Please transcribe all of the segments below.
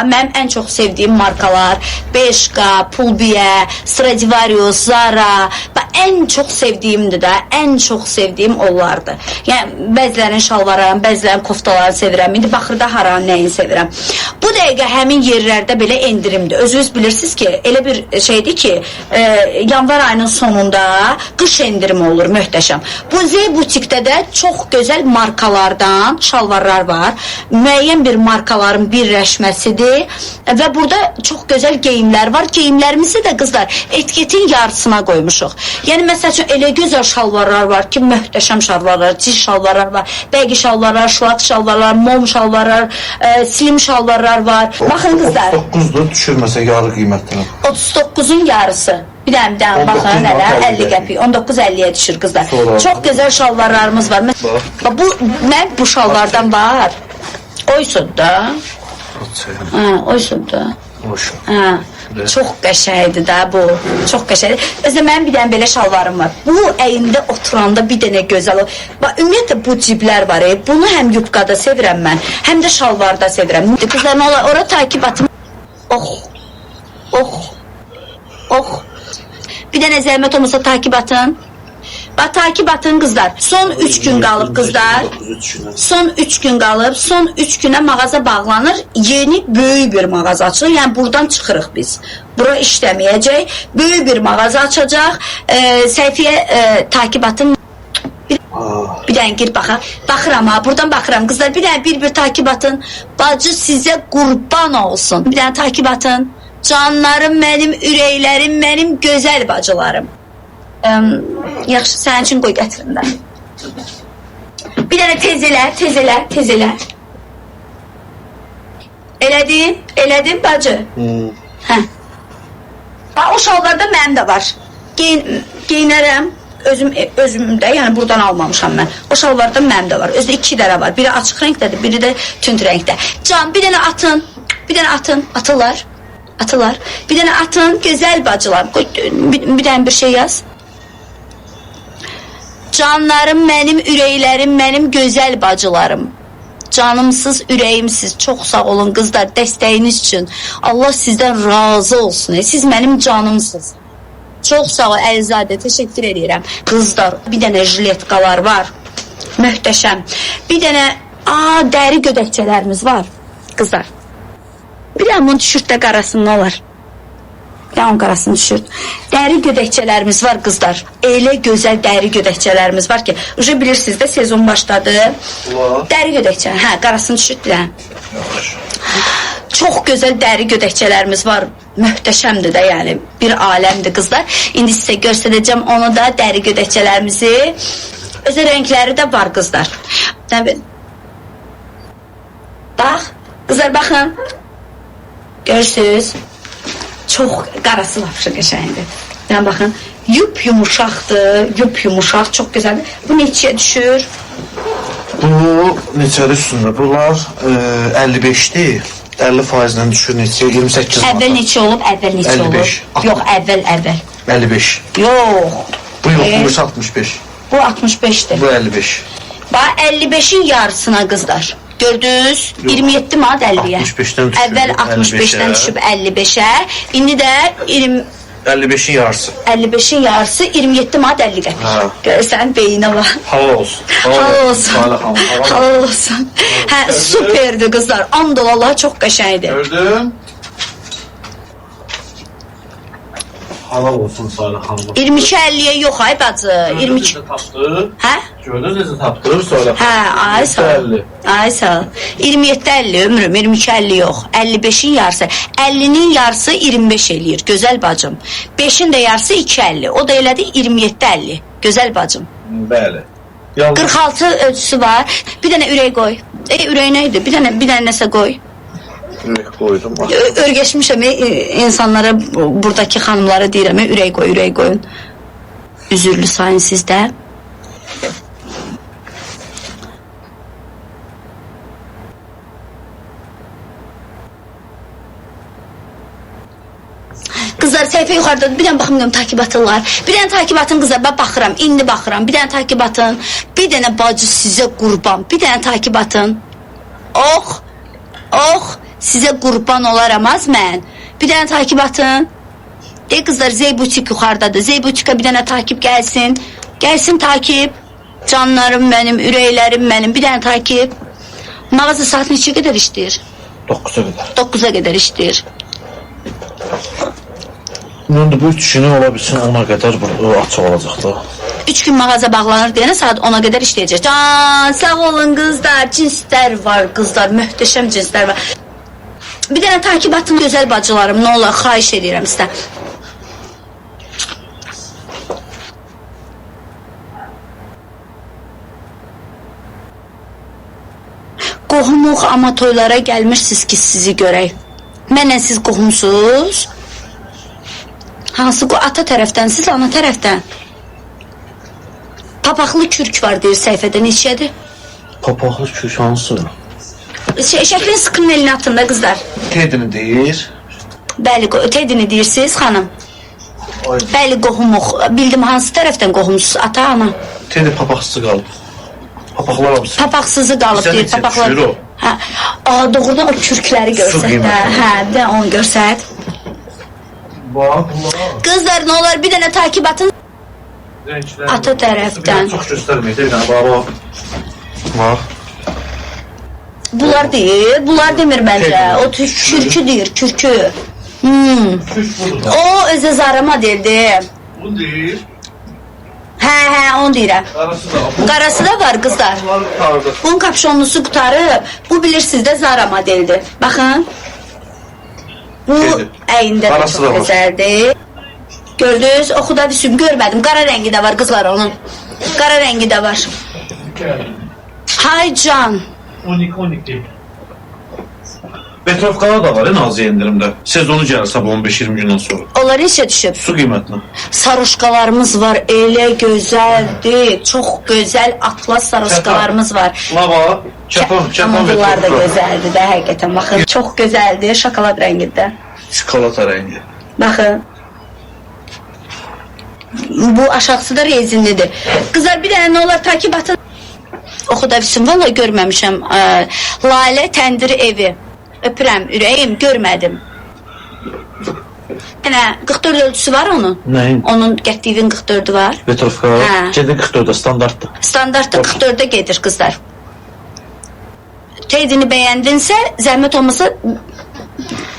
Mənim ən çox sevdiyim markalar Bershka, Pull&Bear, Stradivarius, Zara və ən çox sevdiyimdir də, ən çox sevdiyim onlardır. Yəni bəzilərinin şalvarlarını, bəzilərinin koftalarını sevirəm. İndi baxırda haranın nəyini sevirəm. Bu dəqiqə həmin yerlərdə belə endirimdir. Özünüz bilirsiniz ki, elə bir şeydir ki, yanvar ayının sonunda qış endirimi olur, möhtəşəm. Bu Z butikdə də çox gözəl markalardan şalvarlar var. Müəyyən bir markaların birləşməsidir və burada çox gözəl geyimlər var. Geyimlərimizi də qızlar etiketin yarısına qoymuşuq. Yəni məsəl üçün elə gözəl şalvarlar var ki, möhtəşəm şalvarlar, ciz şalvarlar var, bəgi şalvarlar, şlak şalvarlar, mom şalvarlar, slim şalvarlar var. Baxın qızlar. 39'dur, düşürməsə yarı qiymətini. 39'un yarısı. Bir dənə baxın hələ 50 qəpik. 19.50-yə düşür qızlar. Çox gözəl şalvarlarımız var. Mən bu şalvardan var. Oysun da. Oysun da. Çox qəşəngdir də bu. Çox qəşəngdir. Özdə mənim bir dənə belə şalvarım var. Bu əyində oturanda bir dənə gözəl. Ümumiyyətlə bu ciblər var. Bunu həm yubqada sevirəm mən, həm də şalvarda sevirəm. Qızlar, ora takib atım. Ox. Bir dənə zəhmət olmasa takib atın. Bax, takib atın qızlar. Son 3 gün qalıb qızlar. Son 3 gün qalıb. Son 3 günə mağaza bağlanır. Yeni böyük bir mağaza açılır. Yəni buradan çıxırıq biz. Bura işləməyəcək. Böyük bir mağaza açacaq. Səhifəyə takib atın. Bir dənə gir baxaq. Baxıram ha. Buradan baxıram qızlar. Bir dənə bir takib atın. Bacı sizə qurban olsun. Bir dənə takib atın. Canlarım mənim, ürəklərim mənim, gözəl bacılarım. Yaxşı, sənin üçün qoy gətirim də. Bir dənə tez elə. Elədin bacı? Hə. O şalvarda mənim də var. Geyinərəm. Özümdə, yəni buradan almamışam mən. O şalvarda mənim də var. Özdə 2 dənə var. Biri açıq rəngdədir, biri də tünd rəngdə. Can, bir dənə atın. Atırlar. Bir dənə atın, gözəl bacılar. Bir dənə bir şey yaz. Canlarım mənim, ürəklərim mənim, gözəl bacılarım. Canımsız, ürəyimsiz. Çox sağ olun qızlar, dəstəyiniz üçün. Allah sizdən razı olsun. Siz mənim canımsız. Çox sağ ol Əlizadə, təşəkkür edirəm. Qızlar, bir dənə jiletkalar var. Möhtəşəm. Bir dənə dəri gödəkçələrimiz var. Qızlar. Bir dənə bunun tişörtdə qarasından olar. Yan qarasını düşür. Dəri gödəkçələrimiz var qızlar. Elə gözəl dəri gödəkçələrimiz var ki, uje bilirsiniz də sezon başladı. Dəri gödəkçə, qarasını düşürdülər. Çox gözəl dəri gödəkçələrimiz var. Möhtəşəmdir də, yəni bir aləmdir qızlar. İndi sizə göstərəcəm onu da, dəri gödəkçələrimizi. Özə rəngləri də var qızlar. Bax, qızlar baxın. Görürsünüz. Çox qarası vapşı qəşəngdir. Yəni baxın, yumuşaq, çox gözəldir. Bu neçəyə düşür? Bu neçəli üstündə? Bunlar 55'dir. 50%'dən düşür neçəyə? 28 manat. Əvvəl neçə olub? 55. Yox, əvvəl. 55. Yox. Bu yox, bu 65. Bu 65'dir. Bu 55. Bax, 55'in yarısına qızlar. Gördünüz? 27 manat 50'yə. 65'dən düşür. Əvvəl 65'dən düşüb 55'ə. İndi də 55'in yarısı. 55'in yarısı 27 manat 50 qəpik. Görürsən, beyinə var. Hava olsun. Halal olsun. Süperdir qızlar. AndolAllah çox qəşəngdir. Gördün? Halal olsun Salih xanım. 22.50'yə yox ay bacı. 22 tapdı. Hə? Gördünüz necə tapdı Salih xanım? Ay sağ ol. Ay sağ ol. 27.50 ömrüm, 22.50 yox. 55'in yarısı. 50'nin yarısı 25 eləyir. Gözəl bacım. 5'in də yarısı 2.50. O da elədi 27.50. Gözəl bacım. Bəli. 46 ölçüsü var. Bir dənə ürək qoy. Ürək nə idi? Bir dənə nəsə qoy. Ürək qoydum. Örgəşmişəm insanlara, buradakı xanımlara deyirəm, ürək qoyun. Üzürlü sayın sizdə. Qızlar, səhifə yuxarıdadır. Bir dənə baxım, takib atırlar. Bir dənə takib atın qızlar, mən baxıram, indi baxıram. Bir dənə takib atın. Bir dənə bacı sizə qurban. Bir dənə takib atın. Ox. Sizə qurban olaram az mən. Bir dənə takip atın. De qızlar, Zeybutik yuxarıdadır. Zeybutikə bir dənə takip gəlsin. Gəlsin takip. Canlarım mənim, ürəklərim mənim. Bir dənə takip. Mağaza saat neçə qədər işləyir? 9'a kadar. 9-a qədər işləyir. İndi bu 3 günü ola bilsin 10'a kadar bu açıq olacaq da. 3 gün mağaza bağlanır deyənə saat 10-a qədər işləyəcək. Can, sağ olun qızlar. Cinslər var qızlar. Möhtəşəm cinslər var. Bir dənə takip atın gözəl bacılarım. Nə olar, xahiş edirəm sizdən. Qohumuq, amma toylara gəlmişsiniz ki, sizi görək. Mənlə siz qohumsuz? Hansı ata tərəfdənsiz, ana tərəfdən? Papaqlı kürk var deyir səhifədə, neçədir? Papaqlı kürk hansı? Şəklin sıxının elini atın da qızlar. Tedini deyir. Bəli, Tedini deyirsiniz xanım. Bəli, qohumuq. Bildim, hansı tərəfdən qohumsuz, ata, ana? Tedi papaqsız qalıb. Papaqlar abisi. Papaqsızı qalıb deyir, papaqlar. Kürk o. Hə, doğrudan o kürkləri görsət də. Hə, bir dənə onu görsət. Qızlar, nə olar, bir dənə takip atın. Ata tərəfdən. Çox göstərməyək, bir dənə baba. Bax. Bunlar deyir, bunlar demir məncə. O kürkü deyir, kürkü. Kürk budur. O özə zarama deyildi. Bu deyir. Hə, onu deyirəm. Qarası da. Qarası da var qızlar. Bunlar tutardı. Bunun kapşonlusu qutarıb. Bu bilirsiniz də Zara modeldir. Baxın. Bu əyində də Qarası da çox var. gözəldir. Gördünüz, oxuda düşüm, görmədim. Qara rəngi də var qızlar onun. Qara rəngi də var. Hay can. 12. Betrovkada da var en az indirimdə. Sezonu gəlir sabah 15-20 gündən sonra. Onlar neçə düşüb? Su qiymətinə. Saroşkalarımız var, elə gözəldir. Çox gözəl atlas saroşkalarımız var. Lava, çapan Amma bunlar da Betrovka. gözəldir də, həqiqətən. Baxın, çox gözəldir, şokolad rəngində. Çikolata rəngi. Baxın. Bu aşağısı da rezinlidir. Qızlar, bir dənə nə olar takip atın. Oxu da bilsin, valla görməmişəm. Lalə təndir evi. Öpürəm, ürəyim, görmədim. Yəni, 44 ölçüsü var onun. Nəyin? Onun getdiyinin 44'ü var. Betrovka. Hə. Gedin 44'də standartdır. Standartda 44'e gedir qızlar. Teydini bəyəndinsə, zəhmət olmasa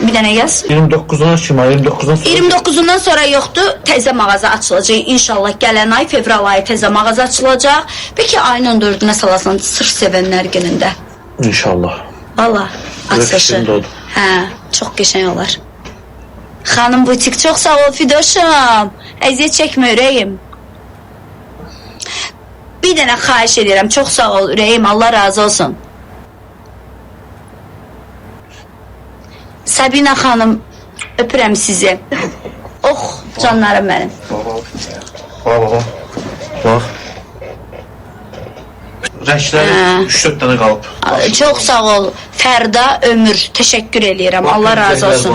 bir dənə yaz. 29'dan kimi, 29'dan sonra. 29'undan sonra yoxdur, təzə mağaza açılacaq. İnşallah gələn ay, fevral ayı təzə mağaza açılacaq. Bəlkə ayın 14-ünə salasan, sırf sevənlər günündə. İnşallah. Valla, açılışı. Fikrim doğdu. Hə, çox qəşəng olar. Xanım butik, çox sağ ol Fidoşum. Əziyyət çəkmə ürəyim. Bir dənə xahiş edirəm, çox sağ ol ürəyim, Allah razı olsun. Sabina xanım, öpürəm sizi. Oh, canlarım mənim. Baba. Bax. Rəngləri Hə. 3-4 dənə qalıb. Çox sağ ol Fərda Ömür, təşəkkür eləyirəm, Allah razı olsun.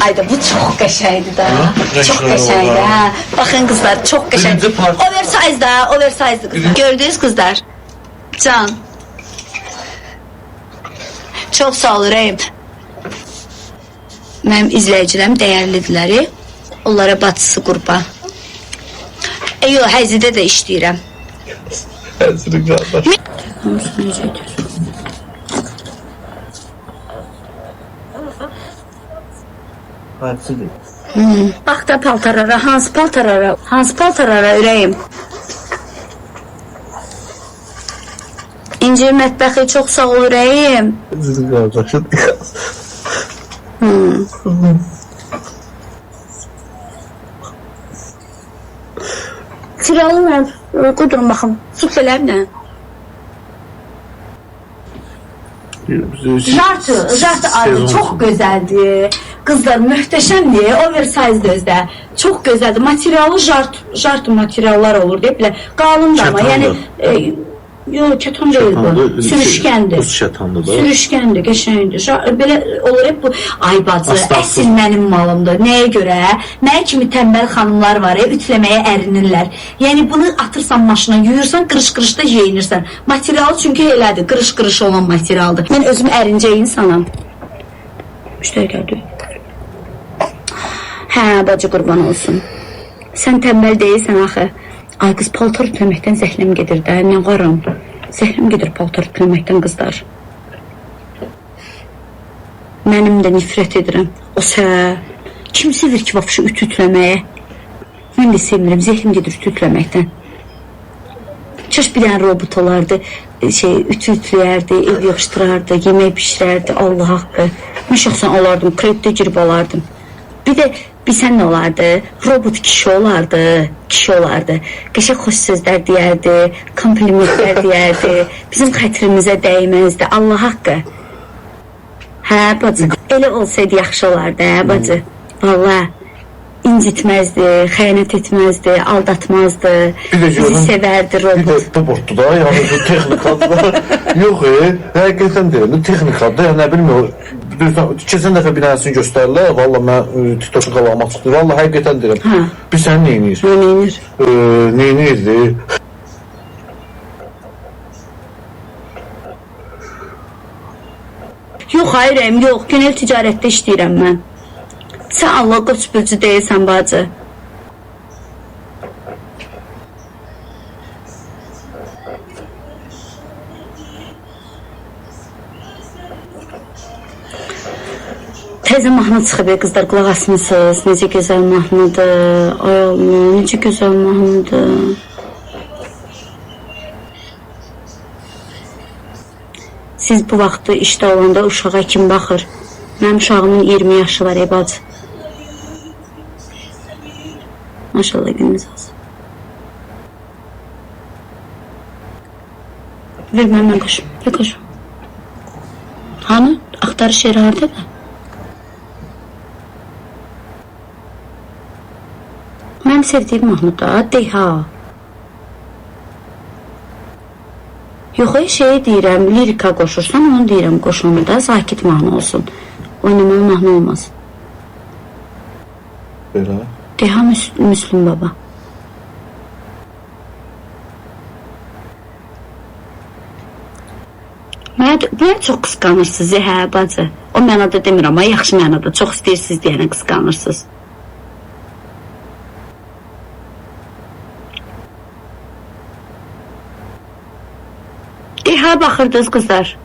Ayda bu çox qəşəngdir da. Çox qəşəngdir. Hə. Baxın qızlar, çox qəşəng. Birinci parça. Oversize da, oversize'dir qızlar. Gördünüz qızlar? Can. Çox sağ ol ürəyim. Mənim izləyicilərim dəyərlidirləri. Onlara bacısı qurban. Yox, həzidə də işləyirəm. Həzri qardaş. Həzri. Bax da paltarlara, hansı paltarlara ürəyim. İncir mətbəxi, çox sağ ol ürəyim. Həzri qardaşım. Tiralı mən, qudurun baxım, süt eləmlə. Jartı adı çox gözəldir. Qızlar möhtəşəmdir, oversize özdə. Çox gözəldir. Materialı jart materiallar olur deyə bilə. Qalın da amma, yəni yox, kətan deyil bu. Sürüşkəndir. Buz şətandır da. Sürüşkəndir, qəşəngdir. Belə olur hep bu. Ay bacı, əsl mənim malımdır. Nəyə görə? Mənə kimi tənbəl xanımlar var, ütləməyə ərinirlər. Yəni bunu atırsan maşına, yuyursan, qırış-qırışda yeyinirsən. Materialı çünki elədir, qırış-qırış olan materialdır. Mən özüm ərincə insanam. Müştəri gəldi. Hə, bacı qurban olsun. Sən tənbəl deyilsən axı. Ay qız, paltar ütüləməkdən zəhləm gedir də, nə qaram. Zəhləm gedir paltar ütüləməkdən qızlar. Mənim də nifrət edirəm. O kim sevir ki, vapşı ütü ütüləməyə? Mən də sevmirəm, zəhlim gedir ütü ütüləməkdən. Çaş bir dənə robot olardı, ütü ütüləyərdi, ev yığışdırardı, yemək pişirərdi, Allah haqqı. Mən şəxsən alardım, kreditə girib alardım. Bir də bilsən nə olardı? Robot kişi olardı. Qəşəng xoş sözlər deyərdi, komplimentlər deyərdi, bizim xətrimizə dəyməzdi, Allah haqqı. Hə, bacı, elə olsaydı yaxşı olardı, hə, bacı. Valla, incitməzdi, xəyanət etməzdi, aldatmazdı, bizi sevərdi robot. Bir də robotdur da, yəni bu texnikadır da. Yox, həqiqətən deyirəm, texnikadır, nə bilmir, keçən dəfə bir dənəsini göstərirlər, valla mən TikTok qalağıma çıxdı, valla həqiqətən deyirəm. Bir sən neyinir? Neyinir? Neyinirdi? Yox, hayırəm, yox, genel ticarətdə işləyirəm mən. Sən Allah qoçbulcu deyilsən, bacı. Təzə mahnı çıxıb, qızlar, qulaq asmısınız. Necə gözəl mahnıdır. Ay Allah, necə gözəl mahnıdır. Siz bu vaxtı işdə olanda uşağa kim baxır? Mənim uşağımın 20 yaşı var, bacı. Maşallah, gününüz olsun. Ver mən qoşum, ver qoşum. Hanı? Axtarış yeri haradadır? Mənim sevdiyim mahnıda, dey ha. Yox, deyirəm, lirika qoşursan, onu deyirəm, qoşunu da sakit mahnı olsun. Oynamalı mahnı olmaz. Belə? Deha Müslüm baba. Mənə çox qısqanırsınız, hə, bacı. O mənada demirəm, amma yaxşı mənada. Çox istəyirsiniz deyənə qısqanırsınız. Deha baxırdınız, qızlar.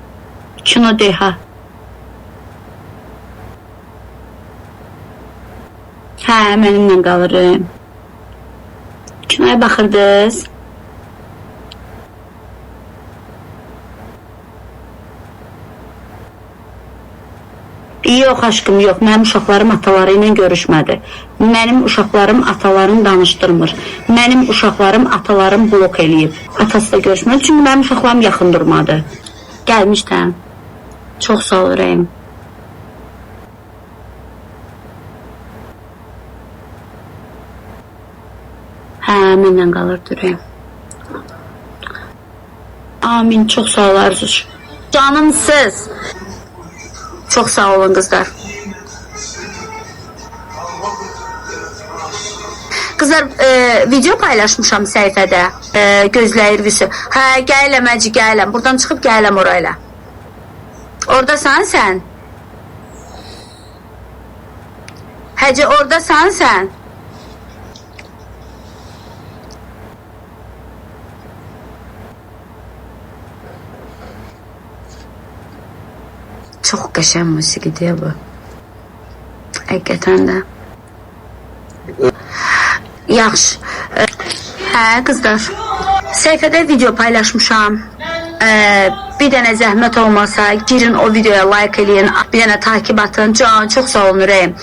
Kino Deha. Hə, mənimlə qalırım. Kinoya baxırdınız. Yox, aşkım, yox. Mənim uşaqlarım ataları ilə görüşmədi. Mənim uşaqlarım atalarını danışdırmır. Mənim uşaqlarım atalarım blok eləyib. Atası da görüşmədi, çünki mənim uşaqlarım yaxın durmadı. Gəlmişdən. Çox sağ ol, ürəyim. Hə, mənlə qalırdı, ürəyim. Amin, çox sağ ol, Arzuş. Canımsız. Çok sağ olun kızlar. Kızlar, video paylaşmışam səhifədə. Gözləyir video. Hə, gələm, əci, gələm. Buradan çıxıb gələm orayla. Oradasan sən? Həcə, oradasan sən? Çox qəşəng musiqidir bu. Həqiqətən də. Yaxşı. Hə, qızlar. Səhifədə video paylaşmışam. Bir dənə zəhmət olmasa girin o videoya like eləyin. Bir dənə takip atın. Can, çox sağ olun ürəyim.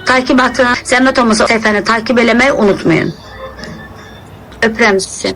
Takip atın. Zəhmət olmasa səhifəni takip eləməyi unutmayın. Öpürəm sizi.